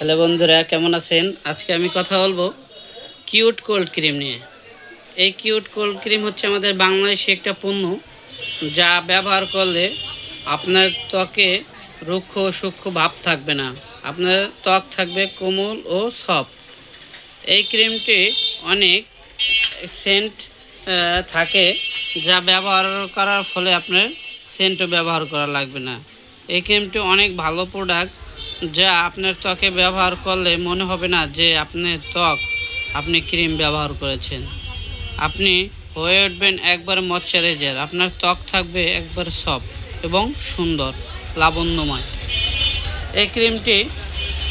Hello বন্ধুরা, কেমন আছেন? আজকে আমি কথা বলবো কিউট কোল্ড ক্রিম নিয়ে। এই কিউট কোল্ড ক্রিম হচ্ছে আমাদের বাংলাদেশে একটা পণ্য, যা ব্যবহার করলে আপনার ত্বকে রুক্ষ সূক্ষ্ম ভাব থাকবে না, আপনার ত্বক থাকবে কোমল ও সফট। এই ক্রিমটি অনেক সেন্ট থাকে, যা ব্যবহার করার ফলে আপনার সেন্টও ব্যবহার করা লাগবে না। এই ক্রিমটি অনেক ভালো প্রোডাক্ট, যা আপনার ত্বকে ব্যবহার করলে মনে হবে না যে আপনার ত্বক আপনি ক্রিম ব্যবহার করেছেন। আপনি হয়ে উঠবেন একবার ময়শ্চারাইজার, আপনার ত্বক থাকবে একবার সফট এবং সুন্দর লাবণ্যময়। এই ক্রিমটি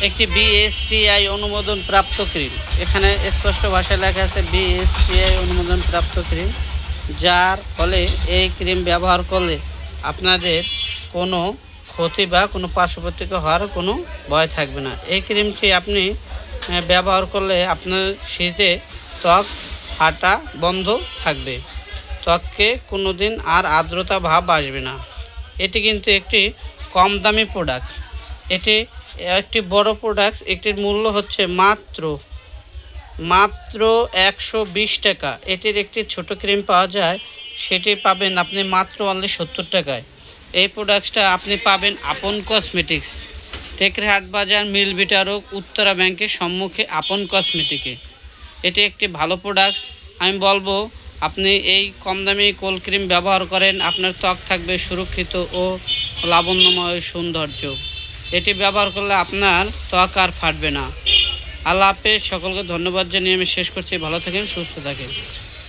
একটি বিএসটিআই অনুমোদন প্রাপ্ত ক্রিম। এখানে স্পষ্ট ভাষায় লেখা আছে বিএসটিআই অনুমোদন প্রাপ্ত ক্রিম, যার ফলে এই ক্রিম ব্যবহার করলে আপনাদের কোনো ক্ষতি বা কোনো পার্শ্বপ্রতিক্রিয়া হওয়ার কোনো ভয় থাকবে না। এই ক্রিমটি আপনি ব্যবহার করলে আপনার শীতে ত্বক ফাটা বন্ধ থাকবে, ত্বককে কোনো দিন আর আর্দ্রতা ভাব আসবে না। এটি কিন্তু একটি কম দামি প্রোডাক্টস, এটি একটি বড় প্রোডাক্টস। এটির মূল্য হচ্ছে মাত্র 120 টাকা। এটির একটি ছোট ক্রিম পাওয়া যায়, সেটি পাবেন আপনি মাত্র অনলি 70 টাকায়। এই প্রোডাক্টসটা আপনি পাবেন আপন কসমেটিক্স, টেকরিহাট বাজার, মিল ভিটা রোড, উত্তরা ব্যাংকের সম্মুখে আপন কসমেটিকে। এটি একটি ভালো প্রোডাক্ট। আমি বলবো আপনি এই কম দামি কোল্ড ক্রিম ব্যবহার করেন, আপনার ত্বক থাকবে সুরক্ষিত ও লাবণ্যময় সৌন্দর্য। এটি ব্যবহার করলে আপনার ত্বক আর ফাটবে না। আল্লাহ হাফেজ। সকলকে ধন্যবাদ জানিয়ে আমি শেষ করছি। ভালো থাকেন, সুস্থ থাকেন।